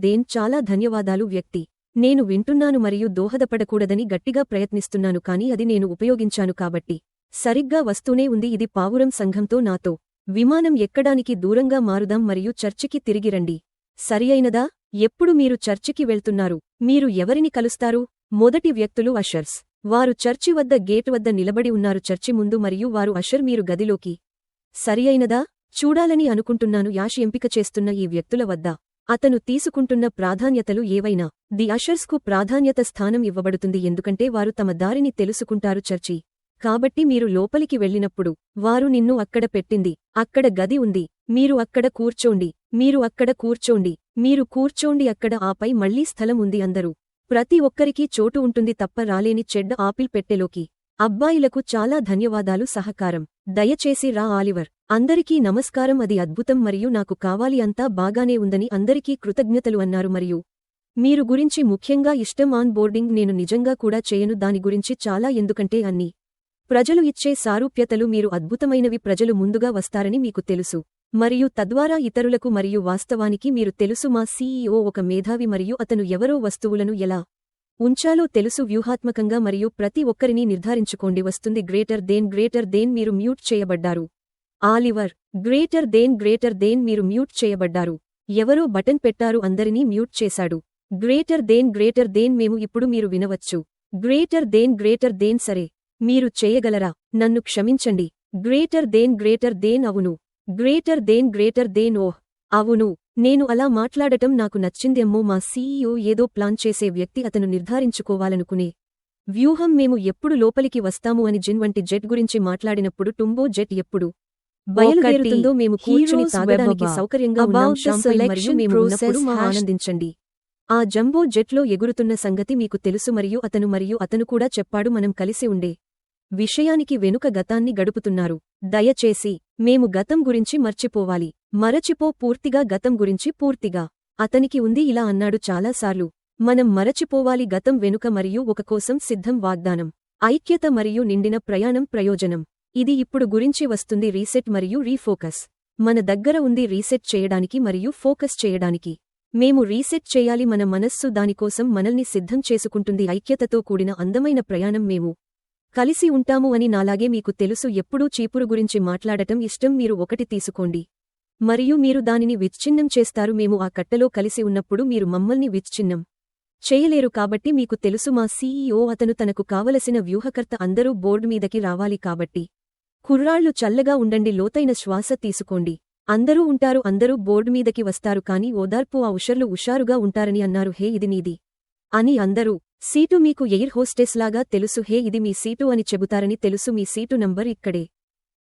దేన్ చాలా ధన్యవాదాలు వ్యక్తి. నేను వింటున్నాను మరియు దోహదపడకూడదని గట్టిగా ప్రయత్నిస్తున్నాను కానీ అది నేను ఉపయోగించాను కాబట్టి. సరిగ్గా వస్తూనే ఉంది ఇది పావురం సంఘంతో నాతో. విమానం ఎక్కడానికి దూరంగా మారుదాం మరియు చర్చికి తిరిగిరండి. సరియైనదా? ఎప్పుడు మీరు చర్చికి వెళ్తున్నారు? మీరు ఎవరిని కలుస్తారు? మొదటి వ్యక్తులు అషర్స్. వారు చర్చి వద్ద గేటు వద్ద నిలబడి ఉన్నారు చర్చి ముందు మరియు వారు అషర్ మీరు గదిలోకి. సరియైనదా? చూడాలని అనుకుంటున్నాను యాష్ ఎంపిక చేస్తున్న ఈ వ్యక్తుల వద్ద అతను తీసుకుంటున్న ప్రాధాన్యతలు ఏవైనా. ది అషర్స్కు ప్రాధాన్యత స్థానం ఇవ్వబడుతుంది ఎందుకంటే వారు తమ దారిని తెలుసుకుంటారు చర్చి. కాబట్టి మీరు లోపలికి వెళ్ళినప్పుడు వారు నిన్ను అక్కడ పెట్టింది. అక్కడ గది ఉంది. మీరు అక్కడ కూర్చోండి. మీరు అక్కడ కూర్చోండి. మీరు కూర్చోండి అక్కడ ఆపై మళ్లీ స్థలం ఉంది అందరూ. ప్రతి ఒక్కరికీ చోటు ఉంటుంది తప్ప రాలేని చెడ్డ ఆపిల్ పెట్టెలోకి. అబ్బాయిలకు చాలా ధన్యవాదాలు సహకారం. దయచేసి రా ఆలివర్. అందరికీ నమస్కారం అది అద్భుతం మరియు నాకు కావాలి అంతా బాగానే ఉందని అందరికీ కృతజ్ఞతలు అన్నారు మరియు మీరు గురించి ముఖ్యంగా ఇష్టం ఆన్ బోర్డింగ్ నేను నిజంగా కూడా చేయను దాని గురించి చాలా ఎందుకంటే అన్ని ప్రజలు ఇచ్చే సారూప్యతలు మీరు అద్భుతమైనవి ప్రజలు ముందుగా వస్తారని మీకు తెలుసు మరియు తద్వారా ఇతరులకు మరియు వాస్తవానికి మీరు తెలుసు మా సీఈఓ ఒక మేధావి మరియు అతను ఎవరో వస్తువులను ఎలా ఉంచాలో తెలుసు వ్యూహాత్మకంగా మరియు ప్రతి ఒక్కరినీ నిర్ధారించుకోండి వస్తుంది గ్రేటర్ దేన్ మీరు మ్యూట్ చేయబడ్డారు. ఆలివర్ గ్రేటర్ దేన్ మీరు మ్యూట్ చేయబడ్డారు. ఎవరో బటన్ పెట్టారు అందరినీ మ్యూట్ చేశాడు. గ్రేటర్ దేన్ మేము ఇప్పుడు మీరు వినవచ్చు. గ్రేటర్ దేన్ సరే మీరు చేయగలరా? నన్ను క్షమించండి. గ్రేటర్ దేన్ అవును. గ్రేటర్ దేన్ ఓహ్ అవును. నేను అలా మాట్లాడటం నాకు నచ్చిందెమ్మో మా సీఈఓ ఏదో ప్లాన్ చేసే వ్యక్తి అతను నిర్ధారించుకోవాలనుకునే వ్యూహం మేము ఎప్పుడు లోపలికి వస్తాము అని జిన్ వంటి జెట్ గురించి మాట్లాడినప్పుడు టుంబో జెట్ ఎప్పుడు బయలుదేరుతుందో మేము కూర్చుని తాగడానికి సౌకర్యంగా ఉన్నాం షాంపైన్ మరియు మేము ఉన్నప్పుడు మా ఆనందించండి. ఆ జంబో జెట్లో ఎగురుతున్న సంగతి మీకు తెలుసు మరియు అతను కూడా చెప్పాడు మనం కలిసి ఉండే విషయానికి వెనుక గతాన్ని గడుపుతున్నారు. దయచేసి మేము గతం గురించి మర్చిపోవాలి. పూర్తిగా గతం గురించి పూర్తిగా. అతనికి ఉంది ఇలా అన్నాడు చాలాసార్లు. మనం మరచిపోవాలి గతం వెనుక మరియు ఒక కోసం సిద్ధం వాగ్దానం. ఐక్యత మరియు నిండిన ప్రయోజనం. ఇది ఇప్పుడు గురించి వస్తుంది రీసెట్ మరియు రీఫోకస్. మన దగ్గర ఉంది రీసెట్ చేయడానికి మరియు ఫోకస్ చేయడానికి. మేము రీసెట్ చేయాలి మన మనస్సు దానికోసం మనల్ని సిద్ధం చేసుకుంటుంది ఐక్యతతో కూడిన అందమైన ప్రయాణం మేము కలిసి ఉంటాము అని నాలాగే మీకు తెలుసు ఎప్పుడూ చీపురు గురించి మాట్లాడటం ఇష్టం మీరు ఒకటి తీసుకోండి మరియు మీరు దానిని విచ్ఛిన్నం చేస్తారు మేము ఆ కట్టలో కలిసి ఉన్నప్పుడు మీరు మమ్మల్ని విచ్ఛిన్నం చేయలేరు కాబట్టి మీకు తెలుసు మా సీఈఓ అతను తనకు కావలసిన వ్యూహకర్త అందరూ బోర్డు మీదకి రావాలి కాబట్టి కుర్రాళ్లు చల్లగా ఉండండి లోతైన శ్వాస తీసుకోండి. అందరూ ఉంటారు అందరూ బోర్డు మీదకి వస్తారు కానీ ఓదార్పు ఆ ఉషర్లు ఉషారుగా ఉంటారని అన్నారు హే ఇది నీది అని అందరూ. సీటు మీకు ఎయిర్ హోస్టెస్ లాగా తెలుసు హే ఇది మీ సీటు అని చెబుతారని తెలుసు మీ సీటు నంబర్ ఇక్కడే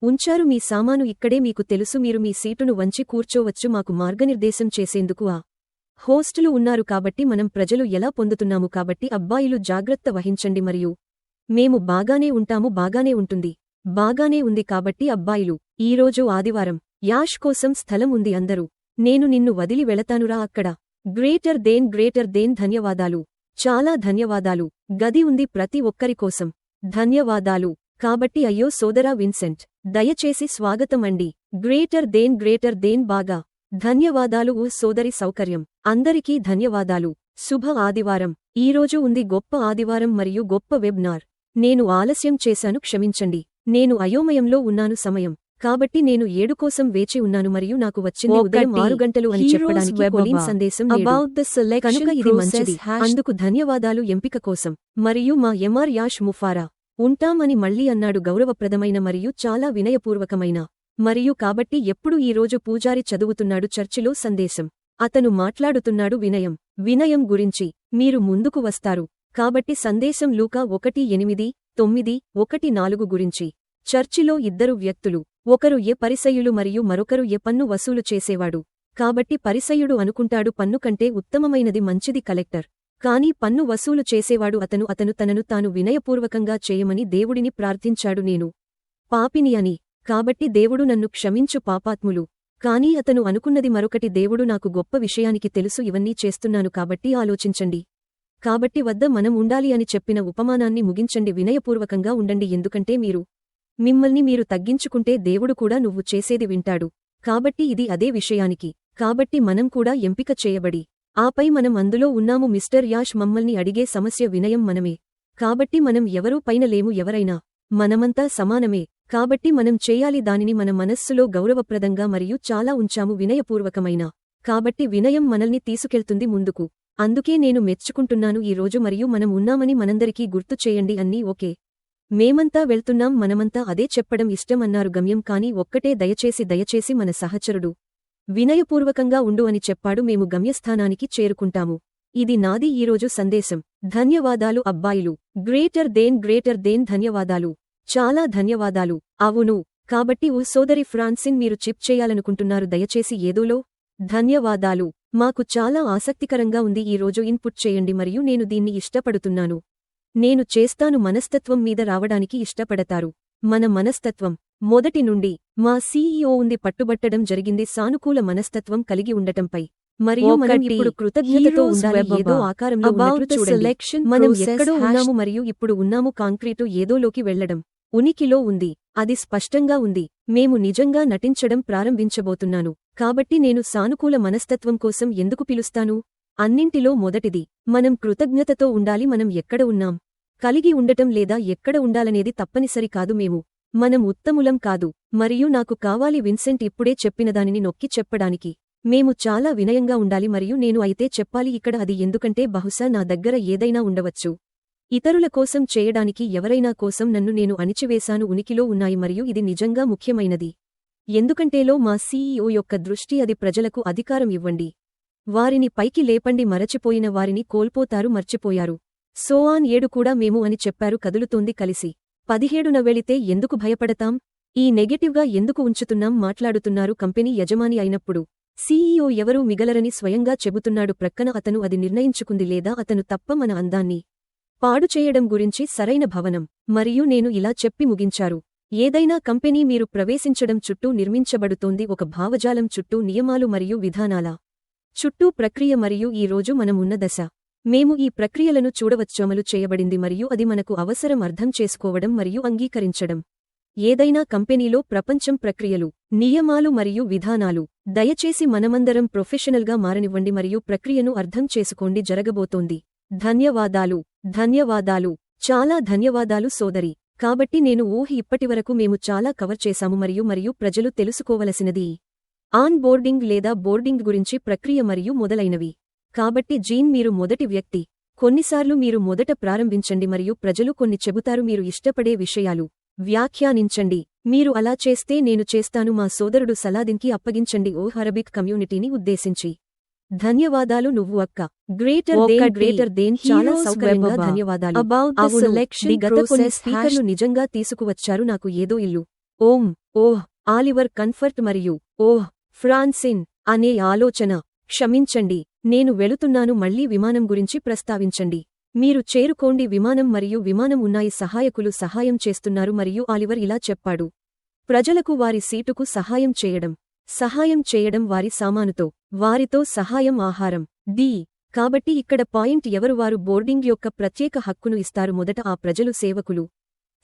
ఉంచారు మీ సామాను ఇక్కడే మీకు తెలుసు మీరు మీ సీటును వంచి కూర్చోవచ్చు మాకు మార్గనిర్దేశం చేసేందుకు ఆ హోస్టులు ఉన్నారు కాబట్టి మనం ప్రజలు ఎలా పొందుతున్నాము కాబట్టి అబ్బాయిలు జాగ్రత్త వహించండి మరియు మేము బాగానే ఉంటాము బాగానే ఉంటుంది బాగానే ఉంది కాబట్టి అబ్బాయిలు ఈరోజు ఆదివారం యాష్ కోసం స్థలం ఉంది అందరూ నేను నిన్ను వదిలి వెళతానురా అక్కడ. గ్రేటర్ దేన్ ధన్యవాదాలు చాలా ధన్యవాదాలు గది ఉంది ప్రతి ఒక్కరి కోసం ధన్యవాదాలు కాబట్టి అయ్యో సోదరా విన్సెంట్ దయచేసి స్వాగతం అండి. గ్రేటర్ దేన్ బాగా ధన్యవాదాలు ఓ సోదరి సౌకర్యం అందరికీ ధన్యవాదాలు. శుభ ఆదివారం. ఈరోజు ఉంది గొప్ప ఆదివారం మరియు గొప్ప వెబ్నార్. నేను ఆలస్యం చేశాను క్షమించండి. నేను అయోమయంలో ఉన్నాను సమయం కాబట్టి నేను 7 కోసం వేచి ఉన్నాను మరియు నాకు వచ్చింది ఉదయం 6 గంటలు అని చెప్పడానికి కొలీన్ సందేశం కనుక ఇది మంచిది అందుకు ధన్యవాదాలు ఎంపిక కోసం మరియు మా ఎంఆర్ యాష్ ముఫారా ఉంటామని మళ్ళీ అన్నాడు గౌరవప్రదమైన మరియు చాలా వినయపూర్వకమైన మరియు కాబట్టి ఎప్పుడు ఈ రోజు పూజారి చదువుతున్నాడు చర్చిలో సందేశం అతను మాట్లాడుతున్నాడు వినయం గురించి మీరు ముందుకు వస్తారు కాబట్టి సందేశం లూకా 1:8-9:1-4 గురించి చర్చిలో 2 వ్యక్తులు ఒకరు పరిసయ్యులు మరియు మరొకరు పన్ను వసూలు చేసేవాడు కాబట్టి పరిసయ్యుడు అనుకుంటాడు పన్ను కంటే ఉత్తమమైనది మంచిది కలెక్టర్. కాని పన్ను వసూలు చేసేవాడు అతను తనను తాను వినయపూర్వకంగా చేయమని దేవుడిని ప్రార్థించాడు నేను పాపిని అని. కాబట్టి దేవుడు నన్ను క్షమించు పాపాత్ములు. కానీ అతను అనుకున్నది మరొకటి. దేవుడు నాకు గొప్ప విషయానికి తెలుసు ఇవన్నీ చేస్తున్నాను కాబట్టి ఆలోచించండి. కాబట్టి వద్ద మనం ఉండాలి అని చెప్పిన ఉపమానాన్ని ముగించండి. వినయపూర్వకంగా ఉండండి, ఎందుకంటే మిమ్మల్ని మీరు తగ్గించుకుంటే దేవుడు కూడా నువ్వు చేసేది వింటాడు. కాబట్టి ఇది అదే విషయానికి. కాబట్టి మనం కూడా ఎంపిక చేయబడి ఆపై మనం అందులో ఉన్నాము. మిస్టర్ యాష్ మమ్మల్ని అడిగే సమస్య వినయం మనమే. కాబట్టి మనం ఎవరూ పైన లేము, ఎవరైనా మనమంతా సమానమే. కాబట్టి మనం చేయాలి దానిని మన మనస్సులో గౌరవప్రదంగా మరియు చాలా ఉంచాము వినయపూర్వకమైన. కాబట్టి వినయం మనల్ని తీసుకెళ్తుంది ముందుకు. అందుకే నేను మెచ్చుకుంటున్నాను ఈ రోజు మరియు మనం ఉన్నామని మనందరికీ గుర్తు చేయండి. అన్నీ ఓకే, మేమంతా వెళ్తున్నాం, మనమంతా అదే చెప్పడం ఇష్టం అన్నారు గమ్యం. కాని ఒక్కటే, దయచేసి మన సహచరుడు వినయపూర్వకంగా ఉండు అని చెప్పాడు. మేము గమ్యస్థానానికి చేరుకుంటాము. ఇది నాది ఈరోజు సందేశం. ధన్యవాదాలు అబ్బాయిలు. గ్రేటర్ దేన్ ధన్యవాదాలు. చాలా ధన్యవాదాలు. అవును. కాబట్టి సోదరి ఫ్రాన్సిన్, మీరు చిప్ చేయాలనుకుంటున్నారు దయచేసి ఏదోలో. ధన్యవాదాలు. మాకు చాలా ఆసక్తికరంగా ఉంది. ఈ రోజు ఇన్పుట్ చేయండి మరియు నేను దీన్ని ఇష్టపడుతున్నాను. నేను చేస్తాను. మనస్తత్వం మీద రావడానికి ఇష్టపడతారు. మన మనస్తత్వం మొదటి నుండి మా సీఈఓ ఉంది పట్టుబట్టడం జరిగింది సానుకూల మనస్తత్వం కలిగి ఉండటంపై. మరియు మనం ఇప్పుడు కృతజ్ఞతతో ఉండాలి. ఏదో ఆకారంలో ఉన్నట్లు చూడండి. మనం ఎక్కడో ఉన్నాము మరియు ఇప్పుడు ఉన్నాము. కాంక్రీటు ఏదోలోకి వెళ్లడం ఉనికిలో ఉంది. అది స్పష్టంగా ఉంది. మేము నిజంగా నటించడం ప్రారంభించబోతున్నాను. కాబట్టి నేను సానుకూల మనస్తత్వం కోసం ఎందుకు పిలుస్తాను? అన్నింటిలో మొదటిది మనం కృతజ్ఞతతో ఉండాలి. మనం ఎక్కడ ఉన్నాం కలిగి ఉండటం లేదా ఎక్కడ ఉండాలనేది తప్పనిసరి కాదు. మనం ఉత్తములం కాదు. మరియు నాకు కావాలి విన్సెంట్ ఇప్పుడే చెప్పినదానిని నొక్కి చెప్పడానికి. మేము చాలా వినయంగా ఉండాలి మరియు నేను అయితే చెప్పాలి ఇక్కడ అది, ఎందుకంటే బహుశా నా దగ్గర ఏదైనా ఉండవచ్చు ఇతరుల కోసం చేయడానికి, ఎవరైనా కోసం నన్ను నేను అణిచివేశాను ఉనికిలో ఉన్నాయి మరియు ఇది నిజంగా ముఖ్యమైనది. ఎందుకంటేలో మా సీఈఓ యొక్క దృష్టి అది ప్రజలకు అధికారం ఇవ్వండి, వారిని పైకి లేపండి, మరచిపోయిన వారిని కోల్పోతారు, మర్చిపోయారు. 7 కూడా మేము అని చెప్పారు కదులుతోంది కలిసి. 17న వెళితే ఎందుకు భయపడతాం? ఈ నెగెటివ్గా ఎందుకు ఉంచుతున్నాం? మాట్లాడుతున్నారు కంపెనీ యజమాని అయినప్పుడు. సీఈఓ ఎవరూ మిగలరని స్వయంగా చెబుతున్నాడు ప్రక్కన అతను. అది నిర్ణయించుకుంది లేదా అతను తప్ప మన అందాన్ని పాడు చేయడం గురించి సరైన భవనం. మరియు నేను ఇలా చెప్పి ముగించారు. ఏదైనా కంపెనీ మీరు ప్రవేశించడం చుట్టూ నిర్మించబడుతోంది, ఒక భావజాలం చుట్టూ, నియమాలు మరియు విధానాల చుట్టూ ప్రక్రియ. మరియు ఈ రోజు మనం ఉన్న దశ. మేము ఈ ప్రక్రియలను చూడవచ్చు, అమలు చేయబడింది మరియు అది మనకు అవసరం అర్థం చేసుకోవడం మరియు అంగీకరించడం. ఏదైనా కంపెనీలో ప్రపంచం ప్రక్రియలు, నియమాలు మరియు విధానాలు. దయచేసి మనమందరం ప్రొఫెషనల్గా మారనివ్వండి మరియు ప్రక్రియను అర్థం చేసుకోండి. జరగబోతోంది. ధన్యవాదాలు. చాలా ధన్యవాదాలు సోదరి. కాబట్టి నేను ఇప్పటివరకు మేము చాలా కవర్ చేశాము మరియు ప్రజలు తెలుసుకోవలసినది ఆన్ బోర్డింగ్ లేదా బోర్డింగ్ గురించి, ప్రక్రియ మరియు మొదలైనవి. కాబట్టి జీన్, మీరు మొదటి వ్యక్తి. కొన్నిసార్లు మీరు మొదట ప్రారంభించండి మరియు ప్రజలు కొన్ని చెబుతారు, మీరు ఇష్టపడే విషయాలు వ్యాఖ్యానించండి. మీరు అలా చేస్తే నేను చేస్తాను. మా సోదరుడు సలాదిన్కి అప్పగించండి. అరబిక్ కమ్యూనిటీని ఉద్దేశించి. ధన్యవాదాలు నువ్వు అక్క. గ్రేటర్ దేన్ చాలా సౌకర్యంగా ధన్యవాదాలు. అవును, గత కొన్ని స్పీకర్లు నిజంగా తీసుకువచ్చారు నాకు ఏదో ఇల్లు. ఆలివర్ కన్ఫర్ట్ మరియు ఫ్రాన్సిన్ అనే ఆలోచన. క్షమించండి, నేను వెళుతున్నాను. మళ్లీ విమానం గురించి ప్రస్తావించండి. మీరు చేరుకోండి. విమానం మరియు విమానం ఉన్నాయి. సహాయకులు సహాయం చేస్తున్నారు మరియు ఆలివర్ ఇలా చెప్పాడు. ప్రజలకు వారి సీటుకు సహాయం చేయడం వారి సామానుతో, వారితో సహాయం, ఆహారం. కాబట్టి ఇక్కడ పాయింట్ ఎవరు? వారు బోర్డింగ్ యొక్క ప్రత్యేక హక్కును ఇస్తారు. మొదట ఆ ప్రజలు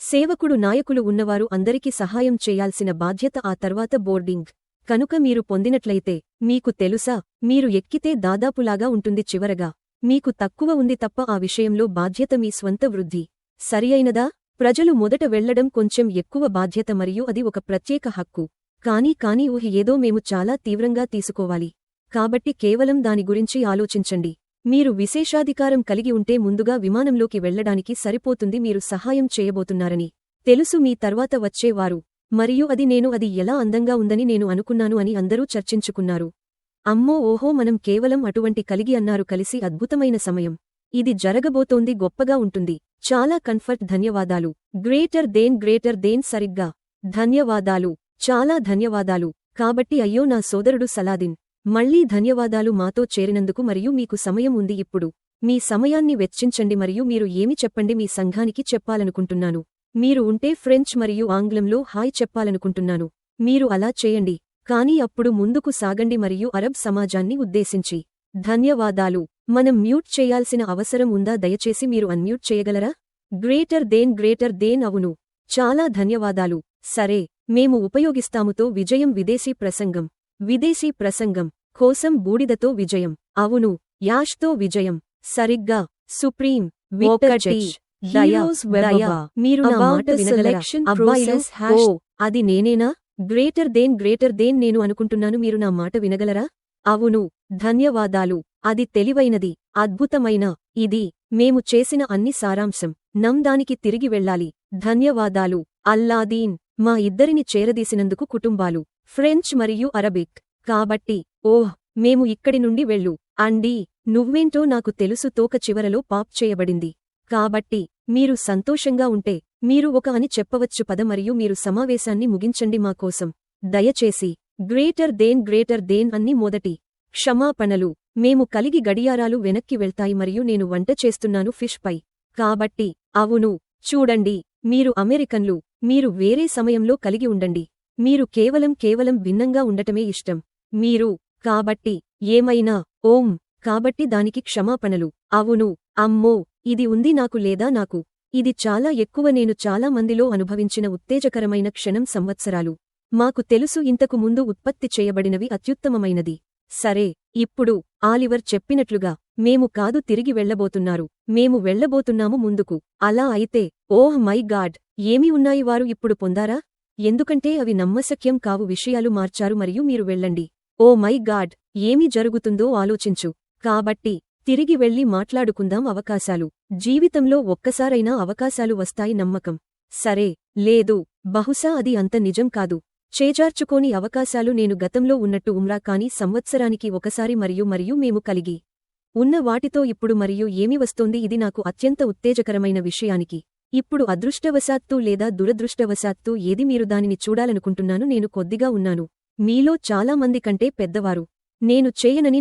సేవకుడు నాయకులు ఉన్నవారు అందరికీ సహాయం చేయాల్సిన బాధ్యత, ఆ తర్వాత బోర్డింగ్. కనుక మీరు పొందినట్లయితే, మీకు తెలుసా, మీరు ఎక్కితే దాదాపులాగా ఉంటుంది. చివరగా మీకు తక్కువ ఉంది తప్ప ఆ విషయంలో బాధ్యత మీ స్వంత వృద్ధి. సరియైనదా? ప్రజలు మొదట వెళ్లడం కొంచెం ఎక్కువ బాధ్యత మరియు అది ఒక ప్రత్యేక హక్కు. కానీ ఏదో మేము చాలా తీవ్రంగా తీసుకోవాలి. కాబట్టి కేవలం దాని గురించి ఆలోచించండి. మీరు విశేషాధికారం కలిగి ఉంటే ముందుగా విమానంలోకి వెళ్లడానికి సరిపోతుంది. మీరు సహాయం చేయబోతున్నారని తెలుసు మీ తర్వాత వచ్చేవారు. మరియు అది ఎలా అందంగా ఉందని నేను అనుకున్నాను అని అందరూ చర్చించుకున్నారు. అమ్మో మనం కేవలం అటువంటి కలిగి అన్నారు కలిసి. అద్భుతమైన సమయం. ఇది జరగబోతోంది, గొప్పగా ఉంటుంది. చాలా కన్ఫర్ట్. ధన్యవాదాలు. గ్రేటర్ దేన్ సరిగ్గా. ధన్యవాదాలు. చాలా ధన్యవాదాలు. కాబట్టి అయ్యో నా సోదరుడు సలాదిన్. మళ్ళీ ధన్యవాదాలు మాతో చేరినందుకు మరియు మీకు సమయం ఉంది ఇప్పుడు. మీ సమయాన్ని వెచ్చించండి మరియు మీరు ఏమి చెప్పండి మీ సంఘానికి చెప్పాలనుకుంటున్నాను. మీరు ఉంటే ఫ్రెంచ్ మరియు ఆంగ్లంలో హాయ్ చెప్పాలనుకుంటున్నాను. మీరు అలా చేయండి. కానీ అప్పుడు ముందుకు సాగండి మరియు అరబ్ సమాజాన్ని ఉద్దేశించి. ధన్యవాదాలు. మనం మ్యూట్ చేయాల్సిన అవసరం ఉందా? దయచేసి మీరు అన్మ్యూట్ చేయగలరా? గ్రేటర్ దేన్ అవును. చాలా ధన్యవాదాలు. సరే, మేము ఉపయోగిస్తాముతో విజయం విదేశీ ప్రసంగం కోసం బూడిదతో విజయం. అవును, యాష్తో విజయం. సరిగ్గా. సుప్రీం ఒకటి దయ. మీరు నా మాట వినగలరా? అబ్బాయిలు, ఓ అది నేనేనా? గ్రేటర్ దేన్ నేను అనుకుంటున్నాను. మీరు నా మాట వినగలరా? అవును, ధన్యవాదాలు. అది తెలివైనది, అద్భుతమైన. ఇది మేము చేసిన అన్ని సారాంశం. దానికి తిరిగి వెళ్ళాలి. ధన్యవాదాలు అల్లాదీన్. మా ఇద్దరిని చేరదీసినందుకు కుటుంబాలు. ఫ్రెంచ్ మరియు అరబిక్. కాబట్టి ఓహ్, మేము ఇక్కడి నుండి వెళ్ళు. అండీ, నువ్వేంటో నాకు తెలుసు. తోక చివరలో పాప్ చేయబడింది. కాబట్టి మీరు సంతోషంగా ఉంటే మీరు ఒక అని చెప్పవచ్చు పద మరియు మీరు సమావేశాన్ని ముగించండి మా కోసం. దయచేసి గ్రేటర్ దేన్ అన్ని మొదటి క్షమాపణలు. మేము కలిగి గడియారాలు వెనక్కి వెళ్తాయి మరియు నేను వంట చేస్తున్నాను ఫిష్ పై. కాబట్టి అవును, చూడండి, మీరు అమెరికన్లు. మీరు వేరే సమయంలో కలిగి ఉండండి. మీరు కేవలం భిన్నంగా ఉండటమే ఇష్టం. మీరు కాబట్టి ఏమైనా ఓం. కాబట్టి దానికి క్షమాపణలు. అవును, అమ్మో, ఇది ఉంది నాకు లేదా నాకు. ఇది చాలా ఎక్కువ. నేను చాలా మందిలో అనుభవించిన ఉత్తేజకరమైన క్షణం సంవత్సరాలు. మాకు తెలుసు ఇంతకు ముందు ఉత్పత్తి చేయబడినవి అత్యుత్తమమైనది. సరే, ఇప్పుడు ఆలివర్ చెప్పినట్లుగా మేము కాదు తిరిగి వెళ్లబోతున్నారు. మేము వెళ్లబోతున్నాము ముందుకు. అలా అయితే ఓహ్ మై గాడ్, ఏమి ఉన్నాయి వారు ఇప్పుడు పొందారా? ఎందుకంటే అవి నమ్మశక్యం కావు. విషయాలు మార్చారు మరియు మీరు వెళ్ళండి. ఓ మై గాడ్, ఏమి జరుగుతుందో ఆలోచించు. కాబట్టి తిరిగి వెళ్లి మాట్లాడుకుందాం. అవకాశాలు. జీవితంలో ఒక్కసారైనా అవకాశాలు వస్తాయి. నమ్మకం. సరే, లేదు, బహుశా అది అంత నిజం కాదు. చేజార్చుకోని అవకాశాలు. నేను గతంలో ఉన్నట్టు ఉమ్రా కానీ సంవత్సరానికి ఒకసారి మరియు మేము కలిగి ఉన్న వాటితో ఇప్పుడు మరియు ఏమి వస్తోంది. ఇది నాకు అత్యంత ఉత్తేజకరమైన విషయానికి. ఇప్పుడు అదృష్టవశాత్తు లేదా దురదృష్టవశాత్తు ఏది మీరు దానిని చూడాలనుకుంటున్నాను. నేను కొద్దిగా ఉన్నాను. మీలో చాలా మంది కంటే పెద్దవారు. నేను చేయనని